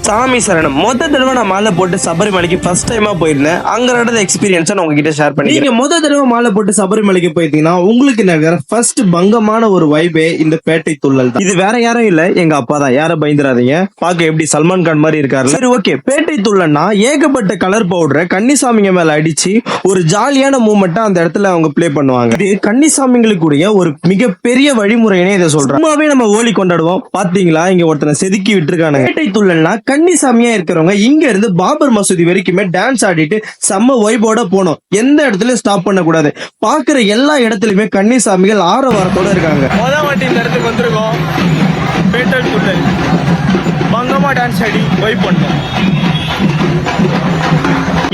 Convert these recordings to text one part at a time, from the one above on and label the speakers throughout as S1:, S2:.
S1: சாமி சரணம். மொத்த தடவை நான் மாலை போட்டு சபரிமலைக்கு ஃபர்ஸ்ட் டைமா போயிருந்தேன். அங்க நடந்த எக்ஸ்பீரியன்ஸை நான் உங்ககிட்ட ஷேர் பண்ணி. நீங்க மொத்த தடவை மாலை போட்டு சபரிமலைக்கு போயிருந்தீங்கன்னா உங்களுக்கு நகர ஃபர்ஸ்ட் பங்கமான ஒரு வைபே இந்த பேட்டை துள்ளல் தான். இது வேற யாரும் இல்ல, எங்க அப்பா தான். யாரும் பயந்துராதீங்க, பாக்க எப்படி சல்மான் கான் மாதிரி இருக்காரு. சரி ஓகே, பேட்டை துள்ளல்னா ஏகப்பட்ட கலர் பவுடரை கன்னிசாமிங்க மேல அடிச்சு ஒரு ஜாலியான மூமெண்டா அந்த இடத்துல அவங்க பிளே பண்ணுவாங்க. இது கன்னிசாமிங்களுக்குரிய ஒரு மிகப்பெரிய வழிமுறைனே இதை சொல்றேன். சும்மாவே நம்ம ஹோலி கொண்டாடுவோம், பாத்தீங்களா இங்க ஒருத்தனை செதுக்கி விட்டுருக்காங்க. பேட்டை துள்ளல்னா கன்னிசாமியா இருக்கிறவங்க இங்க இருந்து பாபர் மசூதி வரைக்குமே டான்ஸ் ஆடிட்டு செம்ம வைபோட போனோம். எந்த இடத்துல ஸ்டாப் பண்ண கூடாது. பாக்குற எல்லா இடத்துலயுமே கன்னிசாமிகள் ஆரவாரத்தோட இருக்காங்க. முதல் வாட்டி இந்த இடத்துக்கு வந்திருக்கோம். பேட்டை துள்ளல் பங்கமா டான்ஸ் ஆடி வைப் பண்ணோம்.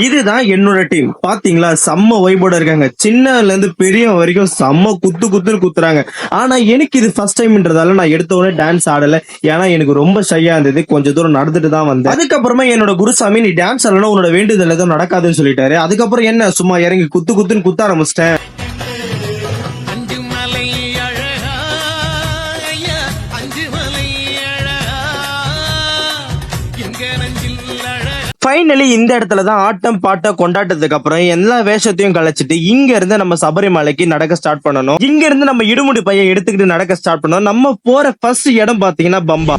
S1: இதுதான் என்னோட டீம். பாத்தீங்களா செம்ம வைபோட இருக்காங்க. சின்னல இருந்து பெரிய வரைக்கும் செம்ம குத்துன்னு குத்துறாங்க. ஆனா எனக்கு இது ஃபர்ஸ்ட் டைம்ன்றதால நான் எடுத்த உடனே டான்ஸ் ஆடல. ஏன்னா எனக்கு ரொம்ப ஷையா இருந்தது. கொஞ்சம் தூரம் நடந்துட்டு தான் வந்தேன். அதுக்கப்புறமா என்னோட குருசாமி நீ டான்ஸ் ஆடலாம், உன்னோட வேண்டுதல் எதுவும் நடக்காதுன்னு சொல்லிட்டாரு. அதுக்கப்புறம் என்ன சும்மா இறங்கி குத்துன்னு குத்த ஆரம்பிச்சிட்டேன். ஃபைனலி இந்த இடத்துல தான் ஆட்டம் பாட்ட கொண்டாட்டத்துக்கு அப்புறம் எல்லா வேஷத்தையும் கலைச்சிட்டு இங்க இருந்து நம்ம சபரிமலைக்கு நடக்க ஸ்டார்ட் பண்ணணும். இங்க இருந்து நம்ம இடுமுடி பையன் எடுத்துக்கிட்டு நடக்க ஸ்டார்ட் பண்ணணும். நம்ம போற ஃபர்ஸ்ட் இடம் பாத்தீங்கன்னா பம்பா.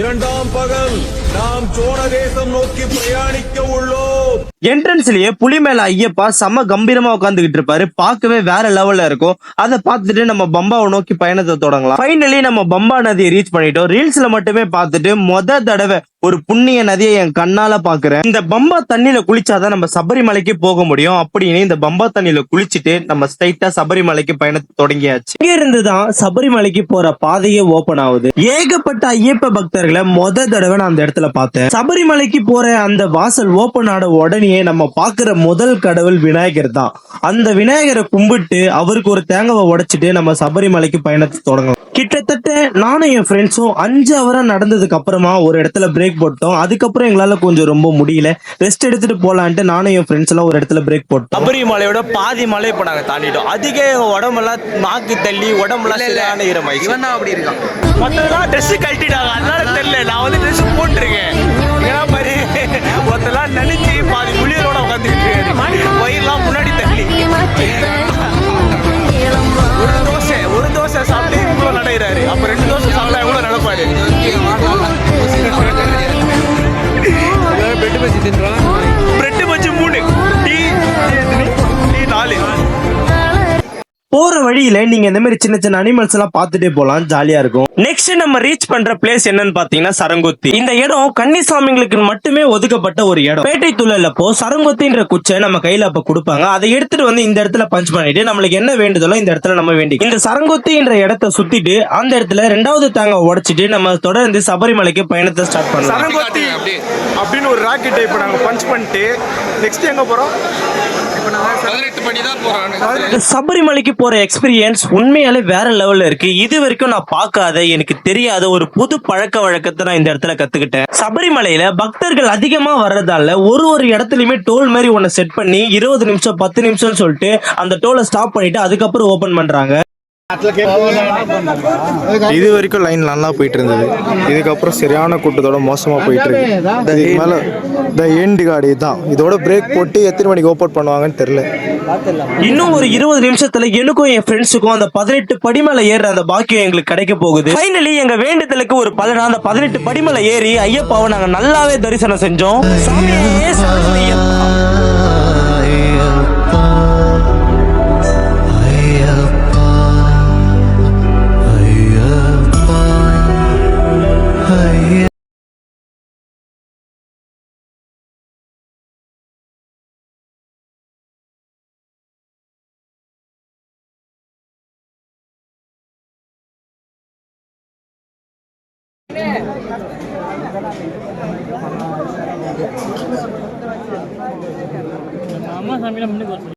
S1: இரண்டாம் பகல் நாம் சோழ தேசம் நோக்கி பிரயாணிக்க உள்ளோம். என்ட்ரன்ஸ்லயே புலி மேல ஐயப்பா செம்ம கம்பீரமா உட்காந்துக்கிட்டு இருப்பாரு. பார்க்கவே வேற லெவல்ல இருக்கும். அதை பார்த்துட்டு நம்ம பம்பாவை நோக்கி பயணத்தை தொடங்கலாம். ஃபைனலி நம்ம பம்பா நதியை ரீச் பண்ணிட்டோம். ரீல்ஸ்ல மட்டுமே பார்த்துட்டு மொத தடவை ஒரு புண்ணிய நதியை என் கண்ணால பாக்குறேன். இந்த பம்பா தண்ணியில குளிச்சாதான் நம்ம சபரிமலைக்கு போக முடியும் அப்படின்னு இந்த பம்பா தண்ணியில குளிச்சுட்டு நம்ம ஸ்ட்ரைட்டா சபரிமலைக்கு பயணத்தை தொடங்கியாச்சு. இங்க இருந்துதான் சபரிமலைக்கு போற பாதையே ஓபன் ஆகுது. ஏகப்பட்ட ஐயப்ப பக்தர்களை மொத தடவை நான் அந்த இடத்துல பார்த்தேன். சபரிமலைக்கு போற அந்த வாசல் ஓபன் ஆன உடனே நம்ம பாக்குற முதல் கடவுள் விநாயகர் தான். அந்த விநாயகரை கும்பிட்டு அவருக்கு ஒரு தேங்காவை உடைச்சிட்டு நம்ம சபரிமலைக்கு பயணத்தை தொடங்கலாம். கிட்டத்தட்ட நானும் என் ஃப்ரெண்ட்ஸும் 5 ஹவரா நடந்ததுக்கு அப்புறமா ஒரு இடத்துல பிரேக் போட்டோம். அதுக்கப்புறம் எங்களால கொஞ்சம் ரொம்ப முடியல, ரெஸ்ட் எடுத்துட்டு போலான்ட்டு நானும் என் ஃப்ரெண்ட்ஸ் எல்லாம் ஒரு இடத்துல பிரேக் போட்டோம். சபரிமலையோட பாதி மலை இப்ப நாங்க தாண்டிட்டோம். அதிக உடம்பெல்லாம் நாக்கு தள்ளி உடம்பெல்லாம் சரியான ஈரமாயிடுச்சு. இவன் தான் அப்படி இருக்கான். மொத்தம் ட்ரெஸ் கழட்டிட்டாங்க, அதனால தெரியல. நான் வந்து ட்ரெஸ் போட்டுருக்கேன். மாதிரி ஒருத்தெல்லாம் நினைச்சு பாதி குளிரோட உட்காந்துக்கிட்டு வயிறுலாம் முன்னாடி தள்ளி ஒரு தோசை சாப்பிட்டு இவ்வளவு நடைகிறாரு. அப்ப 2 தோசை சாப்பிட்டா எவ்வளவு நடப்பாரு. Bread bajji 3, tea 4. போற வழியில நீங்க இந்த மாதிரி சின்ன சின்ன அனிமல்ஸ் எல்லாம் பாத்துட்டே போலாம், ஜாலியா இருக்கும். நெக்ஸ்ட் நம்ம ரீச் பண்ற பிளேஸ் என்னன்னு பாத்தீங்கன்னா சரங்கொத்தி. இந்த இடம் கன்னிசாமிங்களுக்கு மட்டுமே ஒதுக்கப்பட்ட ஒரு இடம். பேட்டை துள்ளலப்போ சரங்கொத்தின்ற குச்சை நம்ம கையில அப்ப கொடுப்பாங்க. அதை எடுத்துட்டு வந்து இந்த இடத்துல பஞ்ச் பண்ணிட்டு நம்மளுக்கு என்ன வேண்டுதலோ இந்த இடத்துல நம்ம வேண்டி இந்த சரங்கொத்தின்ற இடத்தை சுத்திட்டு அந்த இடத்துல 2வது தேங்காய் உடைச்சிட்டு நம்ம தொடர்ந்து சபரிமலைக்கு பயணத்தை ஸ்டார்ட் பண்ணலாம். சரங்கொத்தி அப்படின்னு ஒரு ராக்கெட்டை இப்ப நாங்க பஞ்ச் பண்ணிட்டு நெக்ஸ்ட் எங்க போறோம்? சபரிமலைக்கு போற எக்ஸ்பீரியன்ஸ் உண்மையாலே வேற லெவல்ல இருக்கு. இது வரைக்கும் நான் பார்க்காத, எனக்கு தெரியாத ஒரு புது பழக்க வழக்கத்தை நான் இந்த இடத்துல கத்துக்கிட்டேன். சபரிமலையில பக்தர்கள் அதிகமா வர்றதால ஒரு இடத்துலயுமே டோல் மாதிரி ஒன்னு செட் பண்ணி 20 நிமிஷம் 10 நிமிஷம் சொல்லிட்டு அந்த டோலை ஸ்டாப் பண்ணிட்டு அதுக்கப்புறம் ஓபன் பண்றாங்க. இது வரைக்கும் லைன் நல்லா போயிட்டு இருந்தது. இதுக்கப்புறம் சரியான கூட்டத்தோட மோசமா போயிட்டு இருக்கு. இதுக்கு மேல இந்த எண்டு காடி தான். இதோட பிரேக் போட்டு எத்தனை மணிக்கு ஓபன் பண்ணுவாங்கன்னு தெரியல. இன்னும் ஒரு 20 நிமிஷத்துல எனக்கும் என் ஃப்ரெண்ட்ஸுக்கும் அந்த 18 படிமலை ஏற அந்த பாக்கியம் எங்களுக்கு கிடைக்க போகுது. ஃபைனலி எங்க வேண்டுதலுக்கு ஒரு பலனா அந்த 18 படிமலை ஏறி ஐயப்பாவை நாங்க நல்லாவே தரிசனம் செஞ்சோம். அம்மா சாமியில முன்னுக்கு